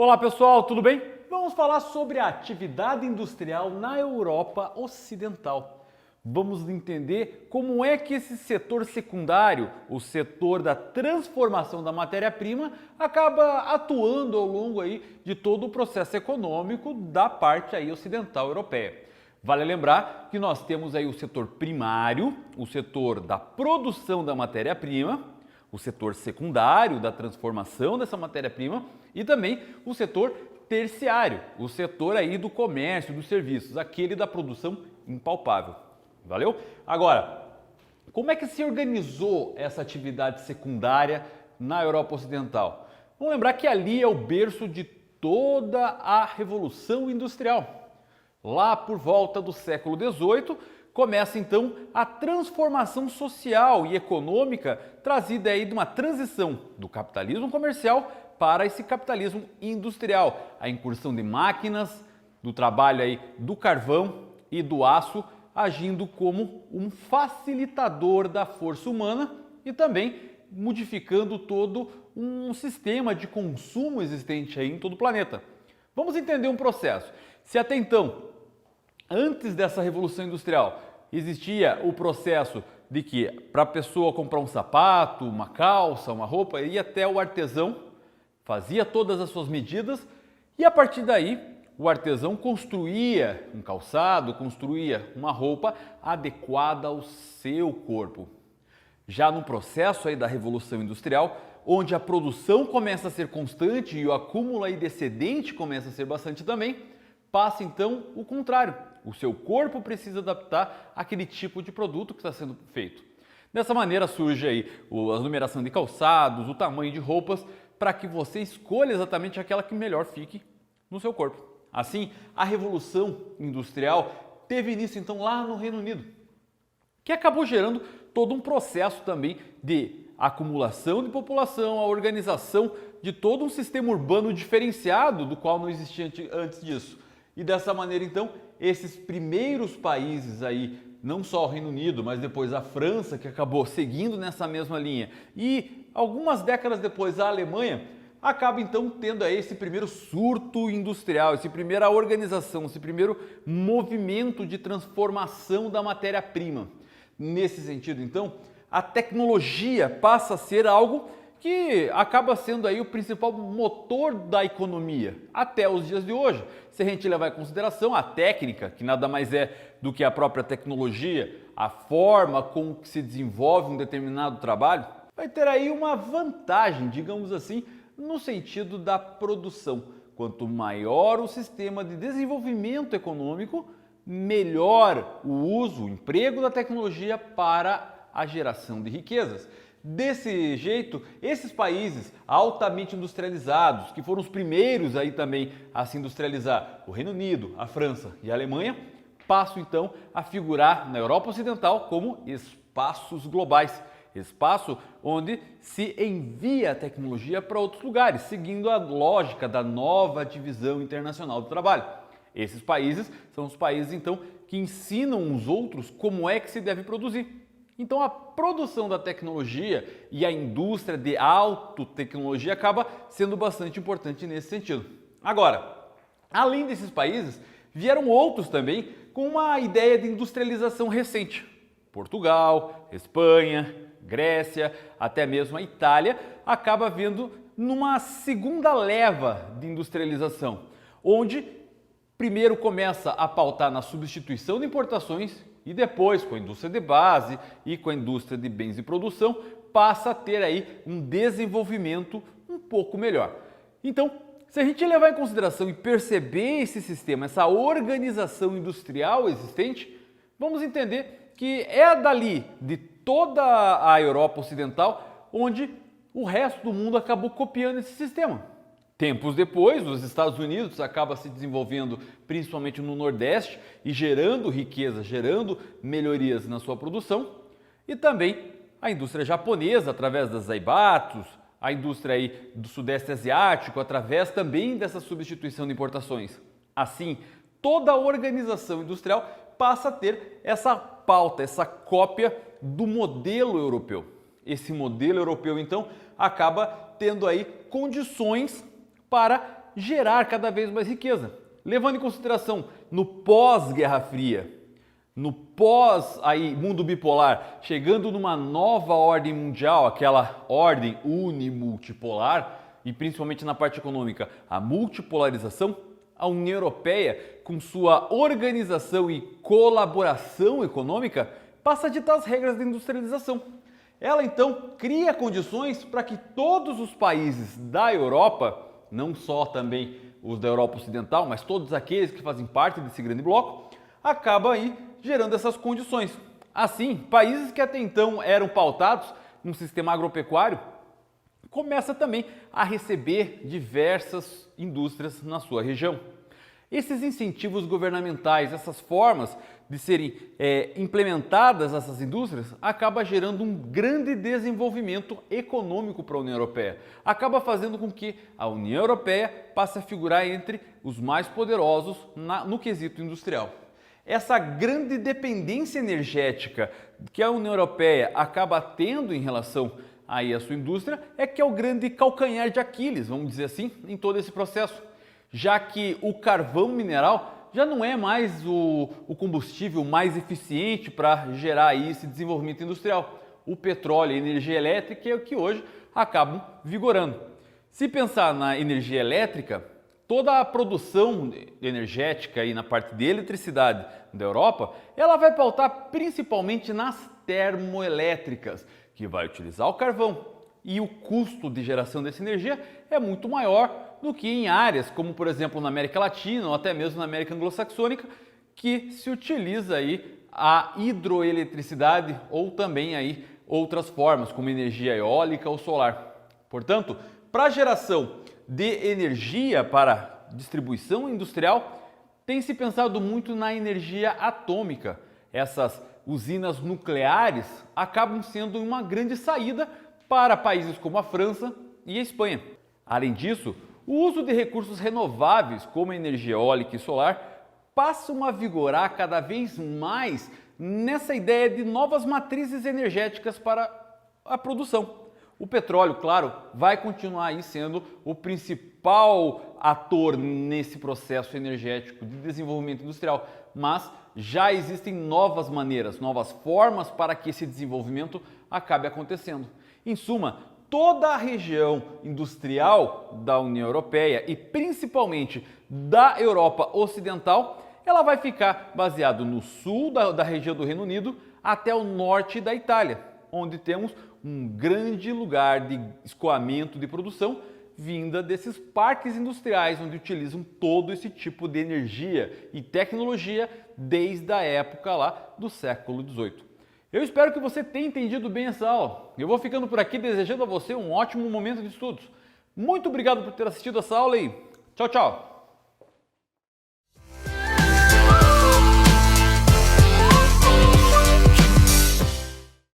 Olá pessoal, tudo bem? Vamos falar sobre a atividade industrial na Europa Ocidental. Vamos entender como é que esse setor secundário, o setor da transformação da matéria-prima, acaba atuando ao longo aí de todo o processo econômico da parte aí ocidental europeia. Vale lembrar que nós temos aí o setor primário, o setor da produção da matéria-prima, o setor secundário da transformação dessa matéria-prima e também o setor terciário, o setor aí do comércio, dos serviços, aquele da produção impalpável. Valeu? Agora, como é que se organizou essa atividade secundária na Europa Ocidental? Vamos lembrar que ali é o berço de toda a Revolução Industrial. Lá por volta do século XVIII, começa então a transformação social e econômica trazida aí de uma transição do capitalismo comercial para esse capitalismo industrial. A incursão de máquinas, do trabalho aí do carvão e do aço, agindo como um facilitador da força humana e também modificando todo um sistema de consumo existente aí em todo o planeta. Vamos entender um processo. Se até então, antes dessa revolução industrial, existia o processo de que para a pessoa comprar um sapato, uma calça, uma roupa, ia até o artesão, fazia todas as suas medidas e a partir daí o artesão construía um calçado, construía uma roupa adequada ao seu corpo. Já no processo aí da revolução industrial, onde a produção começa a ser constante e o acúmulo aí de excedente começa a ser bastante também, passa então o contrário. O seu corpo precisa adaptar àquele tipo de produto que está sendo feito. Dessa maneira surge aí a numeração de calçados, o tamanho de roupas, para que você escolha exatamente aquela que melhor fique no seu corpo. Assim, a Revolução Industrial teve início então lá no Reino Unido, que acabou gerando todo um processo também de acumulação de população, a organização de todo um sistema urbano diferenciado do qual não existia antes disso. E dessa maneira, então, esses primeiros países aí, não só o Reino Unido, mas depois a França, que acabou seguindo nessa mesma linha, e algumas décadas depois a Alemanha, acaba então tendo aí esse primeiro surto industrial, essa primeira organização, esse primeiro movimento de transformação da matéria-prima. Nesse sentido, então, a tecnologia passa a ser algo que acaba sendo aí o principal motor da economia até os dias de hoje. Se a gente levar em consideração a técnica, que nada mais é do que a própria tecnologia, a forma como que se desenvolve um determinado trabalho, vai ter aí uma vantagem, digamos assim, no sentido da produção. Quanto maior o sistema de desenvolvimento econômico, melhor o uso, o emprego da tecnologia para a geração de riquezas. Desse jeito, esses países altamente industrializados, que foram os primeiros aí também a se industrializar, o Reino Unido, a França e a Alemanha, passam então a figurar na Europa Ocidental como espaços globais, espaço onde se envia a tecnologia para outros lugares, seguindo a lógica da nova divisão internacional do trabalho. Esses países são os países então que ensinam os outros como é que se deve produzir. Então a produção da tecnologia e a indústria de autotecnologia acaba sendo bastante importante nesse sentido. Agora, além desses países, vieram outros também com uma ideia de industrialização recente. Portugal, Espanha, Grécia, até mesmo a Itália acaba vindo numa segunda leva de industrialização, onde primeiro começa a pautar na substituição de importações e depois, com a indústria de base e com a indústria de bens de produção, passa a ter aí um desenvolvimento um pouco melhor. Então, se a gente levar em consideração e perceber esse sistema, essa organização industrial existente, vamos entender que é dali, de toda a Europa Ocidental, onde o resto do mundo acabou copiando esse sistema. Tempos depois, os Estados Unidos acaba se desenvolvendo principalmente no Nordeste e gerando riqueza, gerando melhorias na sua produção. E também a indústria japonesa, através das Zaibatsus, a indústria aí do Sudeste Asiático, através também dessa substituição de importações. Assim, toda a organização industrial passa a ter essa pauta, essa cópia do modelo europeu. Esse modelo europeu, então, acaba tendo aí condições para gerar cada vez mais riqueza. Levando em consideração no pós-Guerra Fria, no pós-mundo bipolar, chegando numa nova ordem mundial, aquela ordem unimultipolar, e principalmente na parte econômica, a multipolarização, a União Europeia, com sua organização e colaboração econômica, passa a ditar as regras da industrialização. Ela então cria condições para que todos os países da Europa, não só também os da Europa Ocidental, mas todos aqueles que fazem parte desse grande bloco, acabam aí gerando essas condições. Assim, países que até então eram pautados num sistema agropecuário, começa também a receber diversas indústrias na sua região. Esses incentivos governamentais, essas formas de serem implementadas essas indústrias, acaba gerando um grande desenvolvimento econômico para a União Europeia. Acaba fazendo com que a União Europeia passe a figurar entre os mais poderosos no quesito industrial. Essa grande dependência energética que a União Europeia acaba tendo em relação aí a sua indústria é que é o grande calcanhar de Aquiles, vamos dizer assim, em todo esse processo, já que o carvão mineral já não é mais o combustível mais eficiente para gerar aí esse desenvolvimento industrial. O petróleo e a energia elétrica é o que hoje acabam vigorando. Se pensar na energia elétrica, toda a produção energética aí na parte de eletricidade da Europa, ela vai pautar principalmente nas termoelétricas, que vai utilizar o carvão, e o custo de geração dessa energia é muito maior do que em áreas como, por exemplo, na América Latina ou até mesmo na América Anglo-Saxônica, que se utiliza aí a hidroeletricidade ou também aí outras formas, como energia eólica ou solar. Portanto, para a geração de energia para distribuição industrial, tem se pensado muito na energia atômica. Essas usinas nucleares acabam sendo uma grande saída para países como a França e a Espanha. Além disso, o uso de recursos renováveis como a energia eólica e solar passam a vigorar cada vez mais nessa ideia de novas matrizes energéticas para a produção. O petróleo, claro, vai continuar aí sendo o principal ator nesse processo energético de desenvolvimento industrial, mas já existem novas maneiras, novas formas para que esse desenvolvimento acabe acontecendo. Em suma, toda a região industrial da União Europeia e principalmente da Europa Ocidental, ela vai ficar baseada no sul da região do Reino Unido até o norte da Itália, onde temos um grande lugar de escoamento de produção vinda desses parques industriais, onde utilizam todo esse tipo de energia e tecnologia desde a época lá do século XVIII. Eu espero que você tenha entendido bem essa aula. Eu vou ficando por aqui desejando a você um ótimo momento de estudos. Muito obrigado por ter assistido essa aula e tchau, tchau!